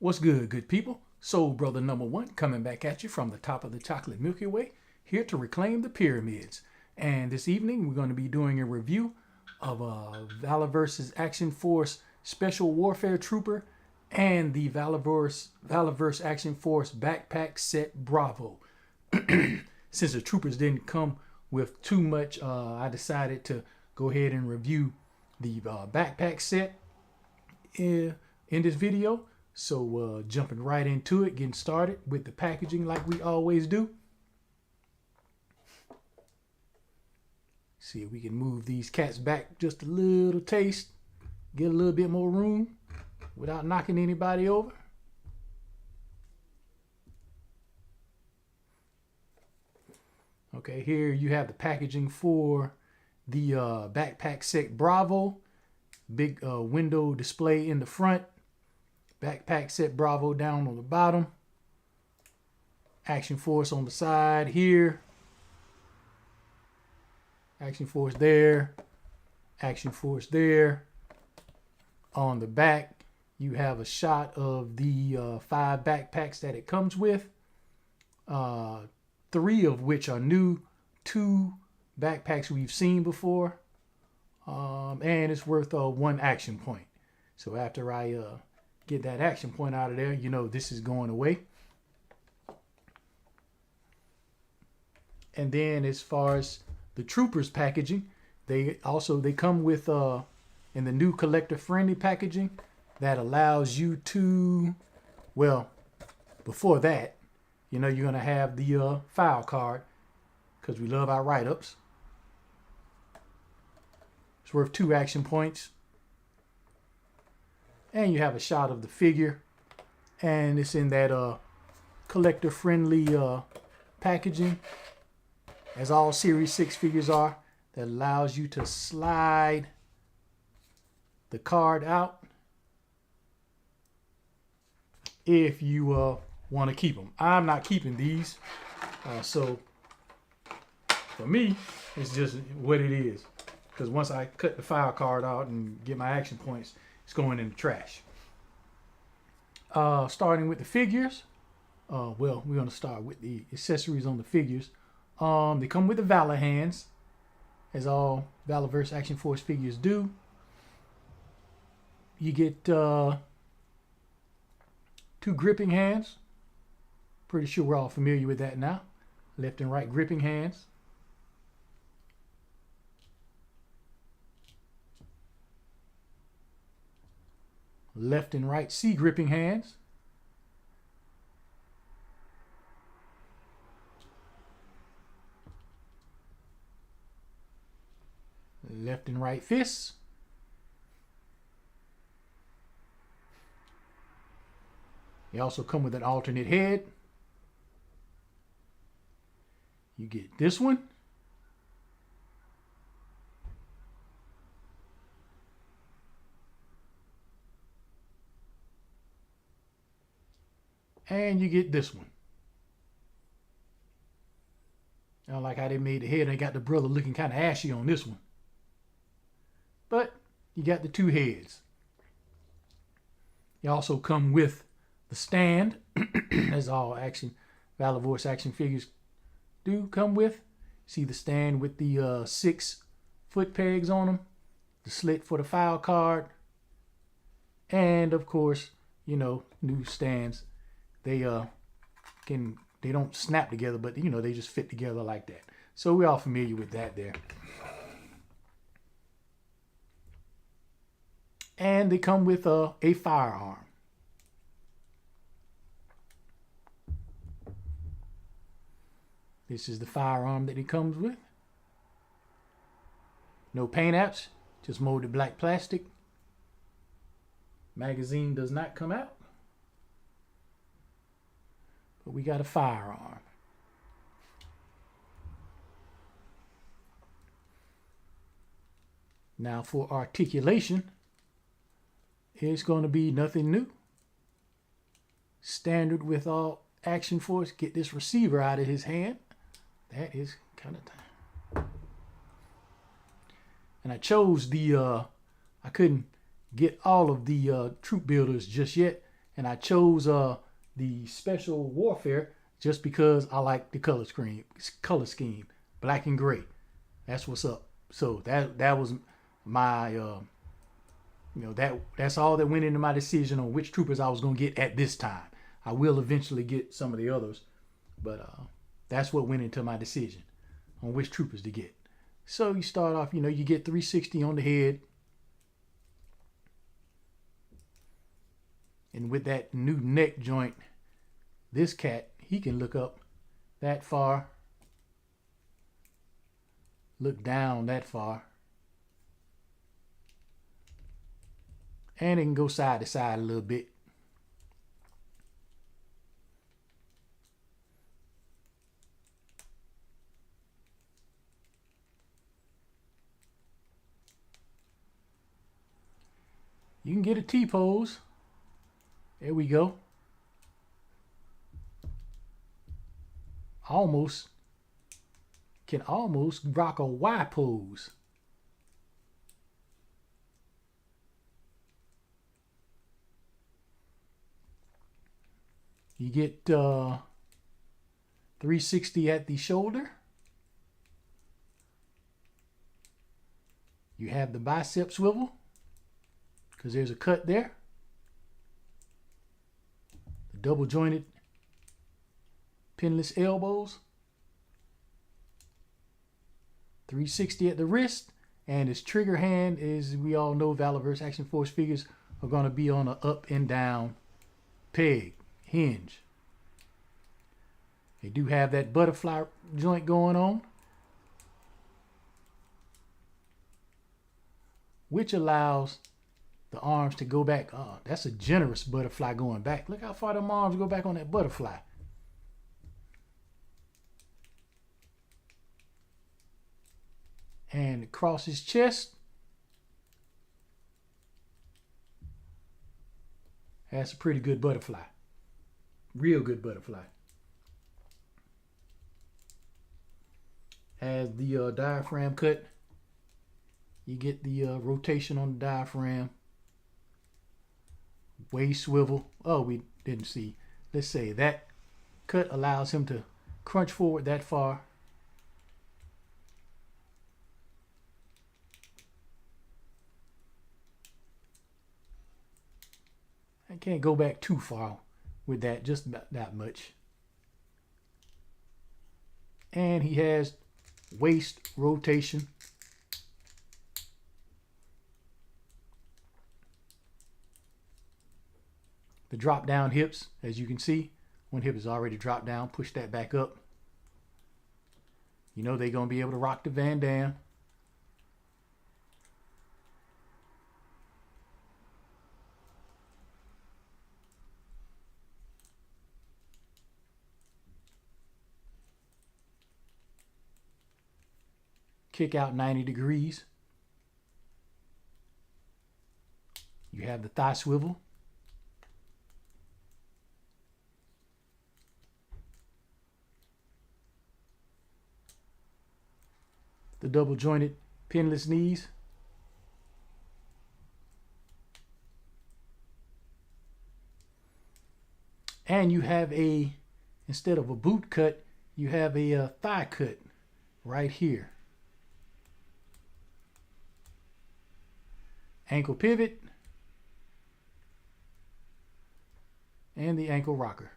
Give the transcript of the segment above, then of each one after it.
What's good, good people? Soul Brother number one coming back at you from the top of the chocolate Milky Way, here to reclaim the pyramids. And this evening we're going to be doing a review of Valaverse's Action Force Special Warfare Trooper and the Valaverse Action Force Backpack Set Bravo. Since the troopers didn't come with too much, I decided to go ahead and review the backpack set in this video. So jumping right into it, getting started with the packaging like we always do. See if we can move these cats back just a little taste, get a little bit more room without knocking anybody over. Okay, here you have the packaging for the backpack set Bravo. Big window display in the front. Backpack set Bravo down on the bottom. Action Force on the side here. Action Force there. Action Force there. On the back, you have a shot of the 5 backpacks that it comes with. 3 of which are new. 2 backpacks we've seen before. And it's worth 1 action point. So after I get that action point out of there, you know this is going away. And then as far as the troopers packaging, they come with in the new collector friendly packaging that allows you to, well, before that, you know, you're gonna have the file card, because we love our write-ups. It's worth 2 action points. And you have a shot of the figure, and it's in that collector friendly packaging, as all Series 6 figures are, that allows you to slide the card out if you want to keep them. I'm not keeping these, so for me it's just what it is, because once I cut the file card out and get my action points, it's going in the trash. Starting with the figures, well, we're going to start with the accessories on the figures. They come with the Valor hands, as all Valaverse Action Force figures do. You get 2 gripping hands. Pretty sure we're all familiar with that now. Left and right gripping hands. Left and right C gripping hands. Left and right fists. They also come with an alternate head. You get this one. And you get this one. I like how they made the head, and they got the brother looking kind of ashy on this one. But you got the 2 heads. You also come with the stand, as all Valaverse action figures do come with. See the stand with the 6 foot pegs on them, the slit for the file card, and of course, you know, new stands. They don't snap together, but you know, they just fit together like that. So we're all familiar with that there. And they come with a firearm. This is the firearm that it comes with. No paint apps, just molded black plastic. Magazine does not come out. But we got a firearm. Now for articulation, it's going to be nothing new. Standard with all Action Force. Get this receiver out of his hand. That is kind of time. And I chose the, I couldn't get all of the troop builders just yet. and I chose the special warfare just because I like the color scheme, black and gray. That's what's up. So that was my that's all that went into my decision on which troopers I was gonna get at this time. I will eventually get some of the others, but that's what went into my decision on which troopers to get. So you start off, you get 360 on the head. And with that new neck joint, this cat, he can look up that far, look down that far, and it can go side to side a little bit. You can get a T-pose. There we go. Can almost rock a Y pose. You get 360 at the shoulder. You have the bicep swivel because there's a cut there. The double jointed pinless elbows. 360 at the wrist, and his trigger hand is, we all know, Valaverse Action Force figures are going to be on an up and down peg hinge. They do have that butterfly joint going on, which allows the arms to go back. Oh, that's a generous butterfly going back. Look how far them arms go back on that butterfly. And across his chest, that's a pretty good butterfly. Real good butterfly. Has the diaphragm cut. You get the rotation on the diaphragm. Waist swivel. Oh, we didn't see. Let's say that cut allows him to crunch forward that far. I can't go back too far with that, just about that much. And he has waist rotation. The drop down hips, as you can see, one hip is already dropped down. Push that back up. You know they're going to be able to rock the Van Damme. Kick out 90 degrees. You have the thigh swivel. The double jointed pinless knees. And you have instead of a boot cut, you have a thigh cut right here. Ankle pivot, and the ankle rocker.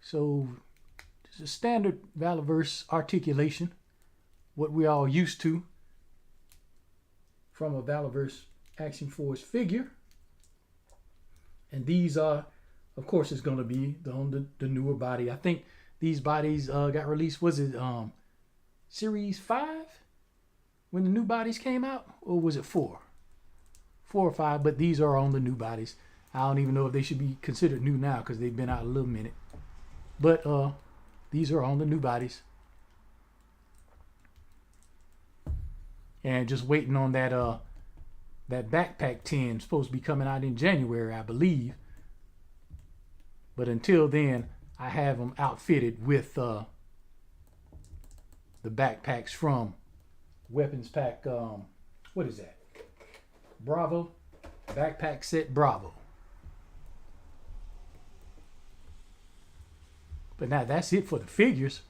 So it's a standard Valaverse articulation, what we all used to from a Valaverse Action Force figure. And these are, of course, it's going to be on the newer body. I think these bodies got released, was it Series 5? When the new bodies came out, or was it 4? 4 or 5, but these are on the new bodies. I don't even know if they should be considered new now because they've been out a little minute. But these are on the new bodies. And just waiting on that that backpack 10 supposed to be coming out in January, I believe. But until then, I have them outfitted with the backpacks from Weapons Pack, what is that? Bravo. backpack set Bravo. But now that's it for the figures.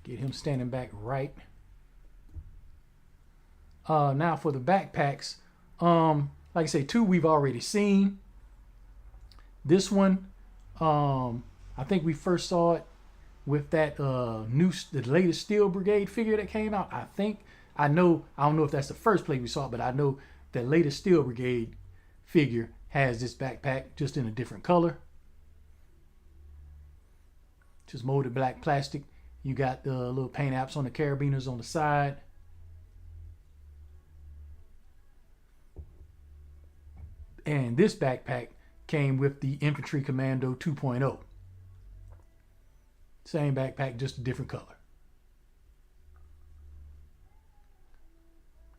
Get him standing back right. Now for the backpacks, like I say, 2 we've already seen. This one, I think we first saw it with that the latest Steel Brigade figure that came out. I don't know if that's the first place we saw it, but I know that latest Steel Brigade figure has this backpack just in a different color. Just molded black plastic. You got the little paint apps on the carabiners on the side. And this backpack came with the Infantry Commando 2.0. Same backpack, just a different color.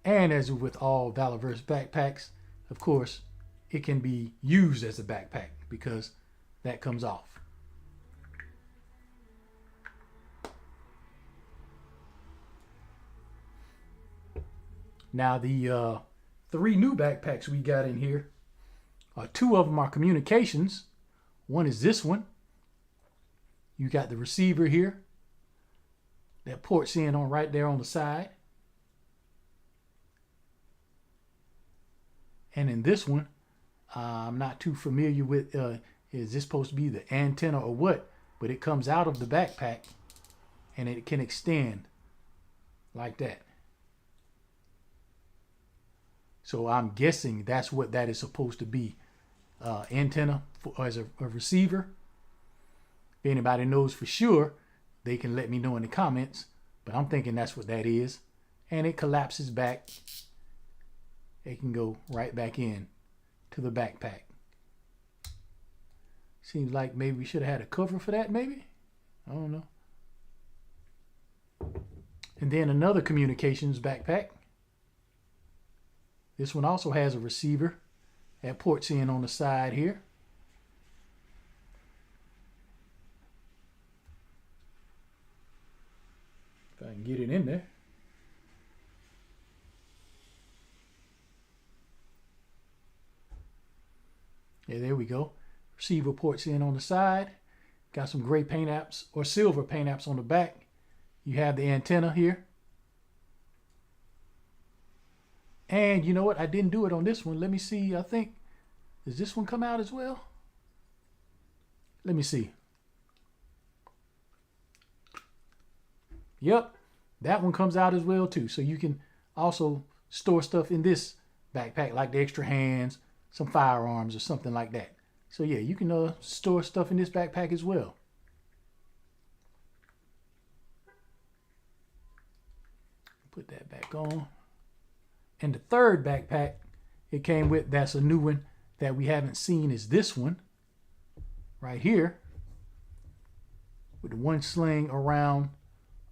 And as with all Valaverse backpacks, of course, it can be used as a backpack because that comes off. Now the 3 new backpacks we got in here, 2 of them are communications. One is this one. You got the receiver here that ports in on right there on the side. And in this one, I'm not too familiar with, is this supposed to be the antenna or what? But it comes out of the backpack and it can extend like that. So I'm guessing that's what that is supposed to be. Antenna as a receiver. If anybody knows for sure, they can let me know in the comments. But I'm thinking that's what that is. And it collapses back. It can go right back in to the backpack. Seems like maybe we should have had a cover for that, maybe? I don't know. And then another communications backpack. This one also has a receiver that ports in on the side here. If I can get it in there. Yeah, there we go. Receiver ports in on the side. Got some gray paint apps or silver paint apps on the back. You have the antenna here. And you know what? I didn't do it on this one. Let me see. I think, does this one come out as well? Let me see. Yep, that one comes out as well too. So you can also store stuff in this backpack, like the extra hands, some firearms or something like that. So yeah, you can store stuff in this backpack as well. Put that back on. And the third backpack it came with, that's a new one that we haven't seen, is this one right here with the one sling around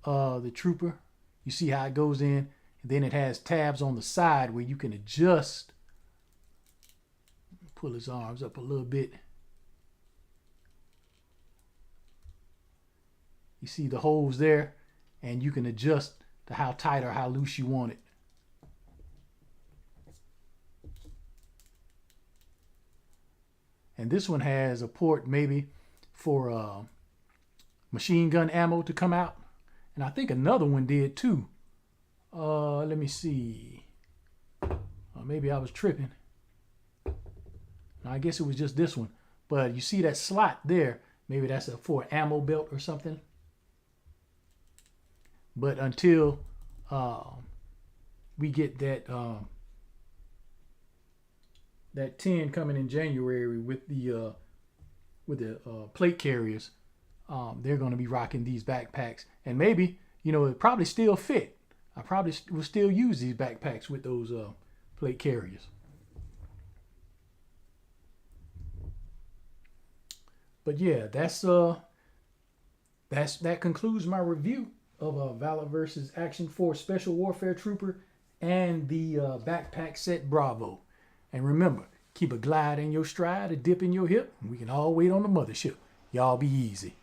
the trooper. You see how it goes in, and then it has tabs on the side where you can adjust. Pull his arms up a little bit. You see the holes there, and you can adjust to how tight or how loose you want it. And this one has a port maybe for machine gun ammo to come out. And I think another one did too. Let me see. Maybe I was tripping. I guess it was just this one. But you see that slot there. Maybe that's for an ammo belt or something. But until we get that that 10 coming in January with the plate carriers, they're going to be rocking these backpacks. And maybe, you know, it probably still fit. I probably will still use these backpacks with those plate carriers. But yeah, that concludes my review of Valaverse's Action Force Special Warfare Trooper and the backpack set Bravo. And remember, keep a glide in your stride, a dip in your hip, and we can all wait on the mothership. Y'all be easy.